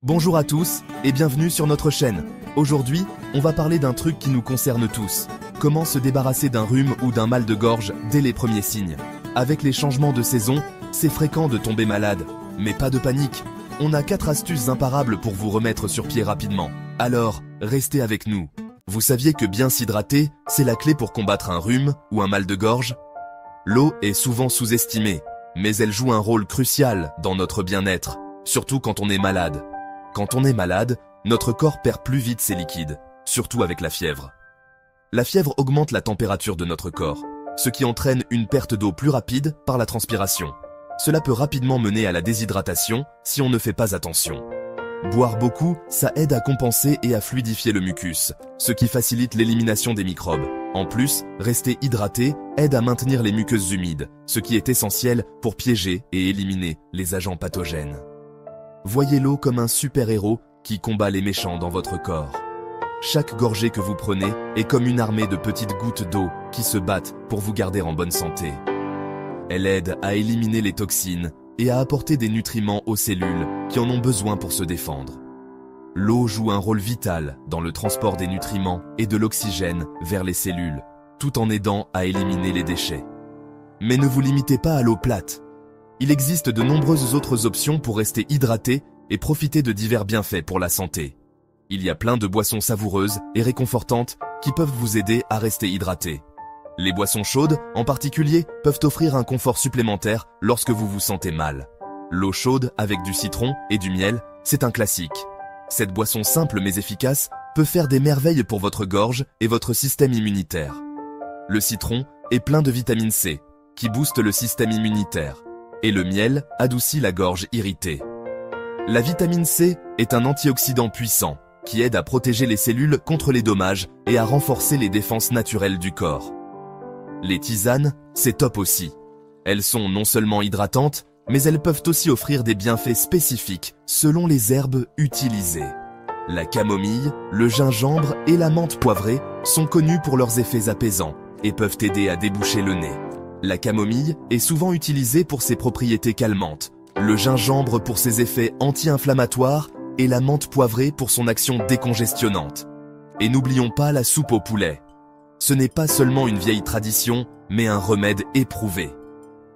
Bonjour à tous et bienvenue sur notre chaîne. Aujourd'hui, on va parler d'un truc qui nous concerne tous. Comment se débarrasser d'un rhume ou d'un mal de gorge dès les premiers signes. Avec les changements de saison, c'est fréquent de tomber malade. Mais pas de panique, on a 4 astuces imparables pour vous remettre sur pied rapidement. Alors, restez avec nous. Vous saviez que bien s'hydrater, c'est la clé pour combattre un rhume ou un mal de gorge? L'eau est souvent sous-estimée, mais elle joue un rôle crucial dans notre bien-être, surtout quand on est malade. Quand on est malade, notre corps perd plus vite ses liquides, surtout avec la fièvre. La fièvre augmente la température de notre corps, ce qui entraîne une perte d'eau plus rapide par la transpiration. Cela peut rapidement mener à la déshydratation si on ne fait pas attention. Boire beaucoup, ça aide à compenser et à fluidifier le mucus, ce qui facilite l'élimination des microbes. En plus, rester hydraté aide à maintenir les muqueuses humides, ce qui est essentiel pour piéger et éliminer les agents pathogènes. Voyez l'eau comme un super-héros qui combat les méchants dans votre corps. Chaque gorgée que vous prenez est comme une armée de petites gouttes d'eau qui se battent pour vous garder en bonne santé. Elle aide à éliminer les toxines et à apporter des nutriments aux cellules qui en ont besoin pour se défendre. L'eau joue un rôle vital dans le transport des nutriments et de l'oxygène vers les cellules, tout en aidant à éliminer les déchets. Mais ne vous limitez pas à l'eau plate. Il existe de nombreuses autres options pour rester hydraté et profiter de divers bienfaits pour la santé. Il y a plein de boissons savoureuses et réconfortantes qui peuvent vous aider à rester hydraté. Les boissons chaudes, en particulier, peuvent offrir un confort supplémentaire lorsque vous vous sentez mal. L'eau chaude avec du citron et du miel, c'est un classique. Cette boisson simple mais efficace peut faire des merveilles pour votre gorge et votre système immunitaire. Le citron est plein de vitamine C, qui booste le système immunitaire. Et le miel adoucit la gorge irritée. La vitamine C est un antioxydant puissant qui aide à protéger les cellules contre les dommages et à renforcer les défenses naturelles du corps. Les tisanes, c'est top aussi. Elles sont non seulement hydratantes, mais elles peuvent aussi offrir des bienfaits spécifiques selon les herbes utilisées. La camomille, le gingembre et la menthe poivrée sont connus pour leurs effets apaisants et peuvent aider à déboucher le nez. La camomille est souvent utilisée pour ses propriétés calmantes, le gingembre pour ses effets anti-inflammatoires et la menthe poivrée pour son action décongestionnante. Et n'oublions pas la soupe au poulet. Ce n'est pas seulement une vieille tradition, mais un remède éprouvé.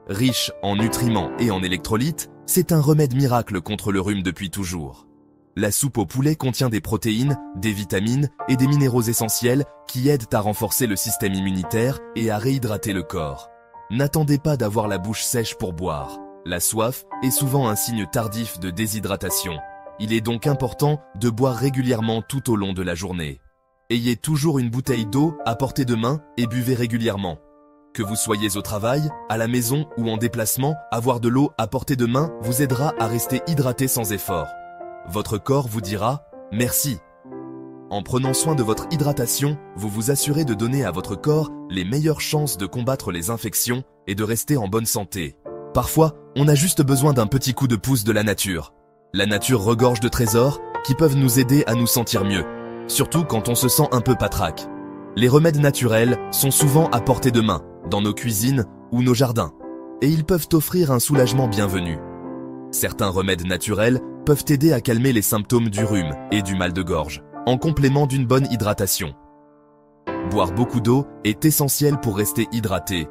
Riche en nutriments et en électrolytes, c'est un remède miracle contre le rhume depuis toujours. La soupe au poulet contient des protéines, des vitamines et des minéraux essentiels qui aident à renforcer le système immunitaire et à réhydrater le corps. N'attendez pas d'avoir la bouche sèche pour boire. La soif est souvent un signe tardif de déshydratation. Il est donc important de boire régulièrement tout au long de la journée. Ayez toujours une bouteille d'eau à portée de main et buvez régulièrement. Que vous soyez au travail, à la maison ou en déplacement, avoir de l'eau à portée de main vous aidera à rester hydraté sans effort. Votre corps vous dira « merci ». En prenant soin de votre hydratation, vous vous assurez de donner à votre corps les meilleures chances de combattre les infections et de rester en bonne santé. Parfois, on a juste besoin d'un petit coup de pouce de la nature. La nature regorge de trésors qui peuvent nous aider à nous sentir mieux, surtout quand on se sent un peu patraque. Les remèdes naturels sont souvent à portée de main, dans nos cuisines ou nos jardins, et ils peuvent offrir un soulagement bienvenu. Certains remèdes naturels peuvent aider à calmer les symptômes du rhume et du mal de gorge, en complément d'une bonne hydratation. Boire beaucoup d'eau est essentiel pour rester hydraté,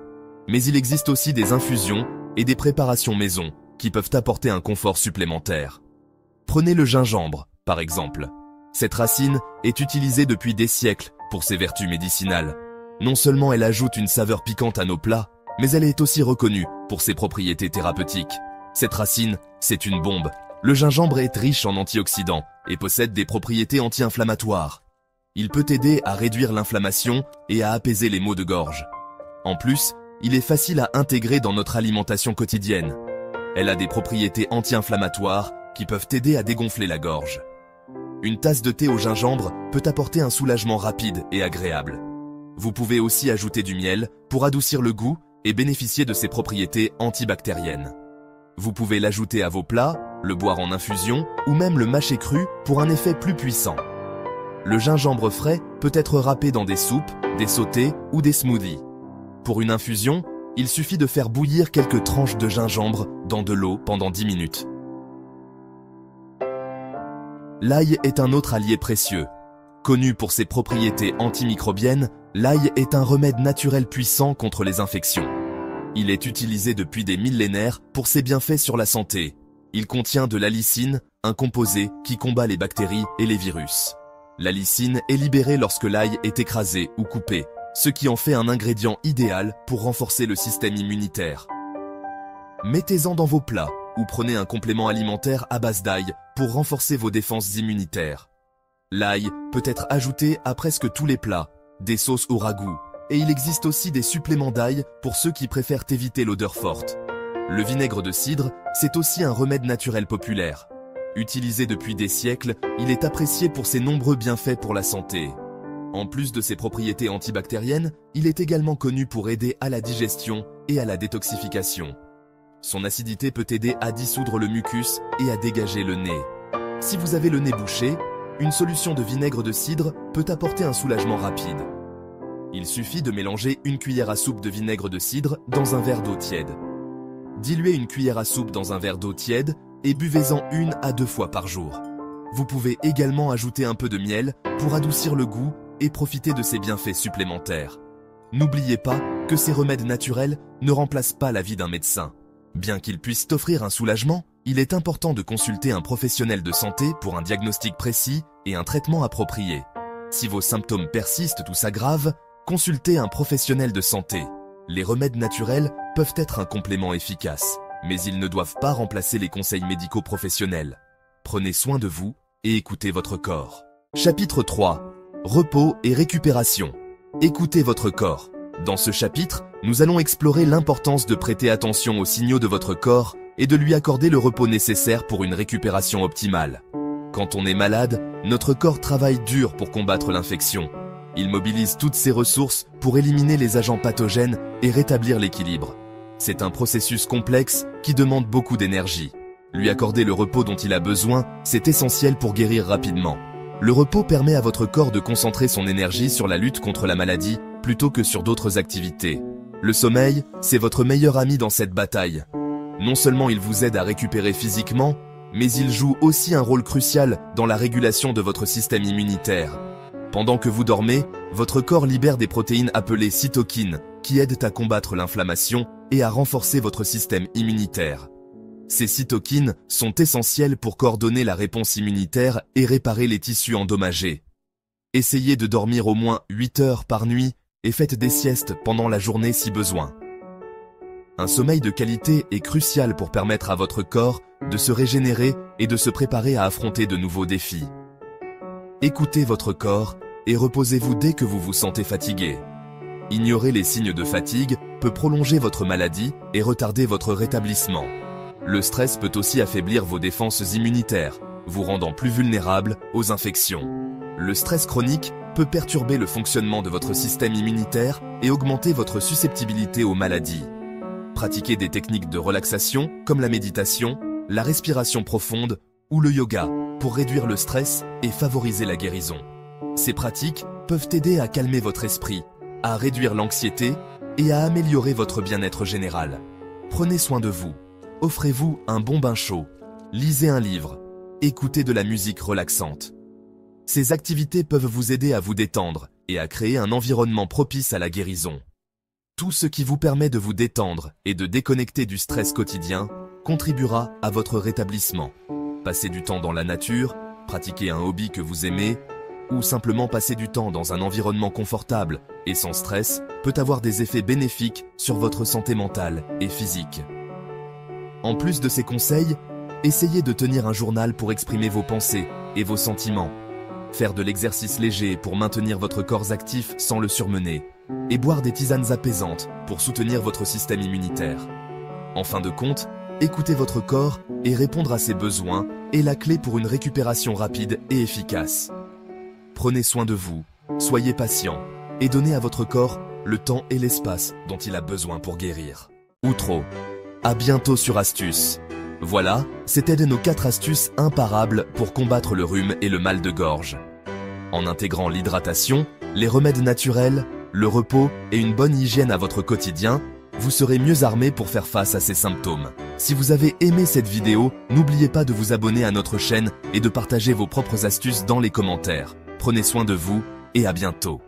mais il existe aussi des infusions et des préparations maison qui peuvent apporter un confort supplémentaire. Prenez le gingembre, par exemple. Cette racine est utilisée depuis des siècles pour ses vertus médicinales. Non seulement elle ajoute une saveur piquante à nos plats, mais elle est aussi reconnue pour ses propriétés thérapeutiques. Cette racine, c'est une bombe. Le gingembre est riche en antioxydants et possède des propriétés anti-inflammatoires. Il peut aider à réduire l'inflammation et à apaiser les maux de gorge. En plus, il est facile à intégrer dans notre alimentation quotidienne. Elle a des propriétés anti-inflammatoires qui peuvent aider à dégonfler la gorge. Une tasse de thé au gingembre peut apporter un soulagement rapide et agréable. Vous pouvez aussi ajouter du miel pour adoucir le goût et bénéficier de ses propriétés antibactériennes. Vous pouvez l'ajouter à vos plats, le boire en infusion ou même le mâcher cru pour un effet plus puissant. Le gingembre frais peut être râpé dans des soupes, des sautés ou des smoothies. Pour une infusion, il suffit de faire bouillir quelques tranches de gingembre dans de l'eau pendant 10 minutes. L'ail est un autre allié précieux. Connu pour ses propriétés antimicrobiennes, l'ail est un remède naturel puissant contre les infections. Il est utilisé depuis des millénaires pour ses bienfaits sur la santé. Il contient de l'allicine, un composé qui combat les bactéries et les virus. L'allicine est libérée lorsque l'ail est écrasé ou coupé, ce qui en fait un ingrédient idéal pour renforcer le système immunitaire. Mettez-en dans vos plats ou prenez un complément alimentaire à base d'ail pour renforcer vos défenses immunitaires. L'ail peut être ajouté à presque tous les plats, des sauces au ragoût, et il existe aussi des suppléments d'ail pour ceux qui préfèrent éviter l'odeur forte. Le vinaigre de cidre, c'est aussi un remède naturel populaire. Utilisé depuis des siècles, il est apprécié pour ses nombreux bienfaits pour la santé. En plus de ses propriétés antibactériennes, il est également connu pour aider à la digestion et à la détoxification. Son acidité peut aider à dissoudre le mucus et à dégager le nez. Si vous avez le nez bouché, une solution de vinaigre de cidre peut apporter un soulagement rapide. Il suffit de mélanger une cuillère à soupe de vinaigre de cidre dans un verre d'eau tiède. Diluez une cuillère à soupe dans un verre d'eau tiède et buvez-en 1 à 2 fois par jour. Vous pouvez également ajouter un peu de miel pour adoucir le goût et profiter de ses bienfaits supplémentaires. N'oubliez pas que ces remèdes naturels ne remplacent pas l'avis d'un médecin. Bien qu'ils puissent offrir un soulagement, il est important de consulter un professionnel de santé pour un diagnostic précis et un traitement approprié. Si vos symptômes persistent ou s'aggravent, consultez un professionnel de santé. Les remèdes naturels peuvent être un complément efficace, mais ils ne doivent pas remplacer les conseils médicaux professionnels. Prenez soin de vous et écoutez votre corps. Chapitre 3. Repos et récupération. Écoutez votre corps. Dans ce chapitre, nous allons explorer l'importance de prêter attention aux signaux de votre corps et de lui accorder le repos nécessaire pour une récupération optimale. Quand on est malade, notre corps travaille dur pour combattre l'infection. Il mobilise toutes ses ressources pour éliminer les agents pathogènes et rétablir l'équilibre. C'est un processus complexe qui demande beaucoup d'énergie. Lui accorder le repos dont il a besoin, c'est essentiel pour guérir rapidement. Le repos permet à votre corps de concentrer son énergie sur la lutte contre la maladie plutôt que sur d'autres activités. Le sommeil, c'est votre meilleur ami dans cette bataille. Non seulement il vous aide à récupérer physiquement, mais il joue aussi un rôle crucial dans la régulation de votre système immunitaire. Pendant que vous dormez, votre corps libère des protéines appelées cytokines qui aident à combattre l'inflammation et à renforcer votre système immunitaire. Ces cytokines sont essentielles pour coordonner la réponse immunitaire et réparer les tissus endommagés. Essayez de dormir au moins 8 heures par nuit et faites des siestes pendant la journée si besoin. Un sommeil de qualité est crucial pour permettre à votre corps de se régénérer et de se préparer à affronter de nouveaux défis. Écoutez votre corps et reposez-vous dès que vous vous sentez fatigué. Ignorer les signes de fatigue peut prolonger votre maladie et retarder votre rétablissement. Le stress peut aussi affaiblir vos défenses immunitaires, vous rendant plus vulnérable aux infections. Le stress chronique peut perturber le fonctionnement de votre système immunitaire et augmenter votre susceptibilité aux maladies. Pratiquez des techniques de relaxation comme la méditation, la respiration profonde ou le yoga pour réduire le stress et favoriser la guérison. Ces pratiques peuvent aider à calmer votre esprit, à réduire l'anxiété et à améliorer votre bien-être général. Prenez soin de vous. Offrez-vous un bon bain chaud. Lisez un livre. Écoutez de la musique relaxante. Ces activités peuvent vous aider à vous détendre et à créer un environnement propice à la guérison. Tout ce qui vous permet de vous détendre et de déconnecter du stress quotidien contribuera à votre rétablissement. Passer du temps dans la nature, pratiquer un hobby que vous aimez, ou simplement passer du temps dans un environnement confortable et sans stress peut avoir des effets bénéfiques sur votre santé mentale et physique. En plus de ces conseils, essayez de tenir un journal pour exprimer vos pensées et vos sentiments. Faire de l'exercice léger pour maintenir votre corps actif sans le surmener. Et boire des tisanes apaisantes pour soutenir votre système immunitaire. En fin de compte, écoutez votre corps et répondre à ses besoins est la clé pour une récupération rapide et efficace. Prenez soin de vous, soyez patient et donnez à votre corps le temps et l'espace dont il a besoin pour guérir. Outro. À bientôt sur Astuces. Voilà, c'était nos 4 astuces imparables pour combattre le rhume et le mal de gorge. En intégrant l'hydratation, les remèdes naturels, le repos et une bonne hygiène à votre quotidien, vous serez mieux armé pour faire face à ces symptômes. Si vous avez aimé cette vidéo, n'oubliez pas de vous abonner à notre chaîne et de partager vos propres astuces dans les commentaires. Prenez soin de vous et à bientôt.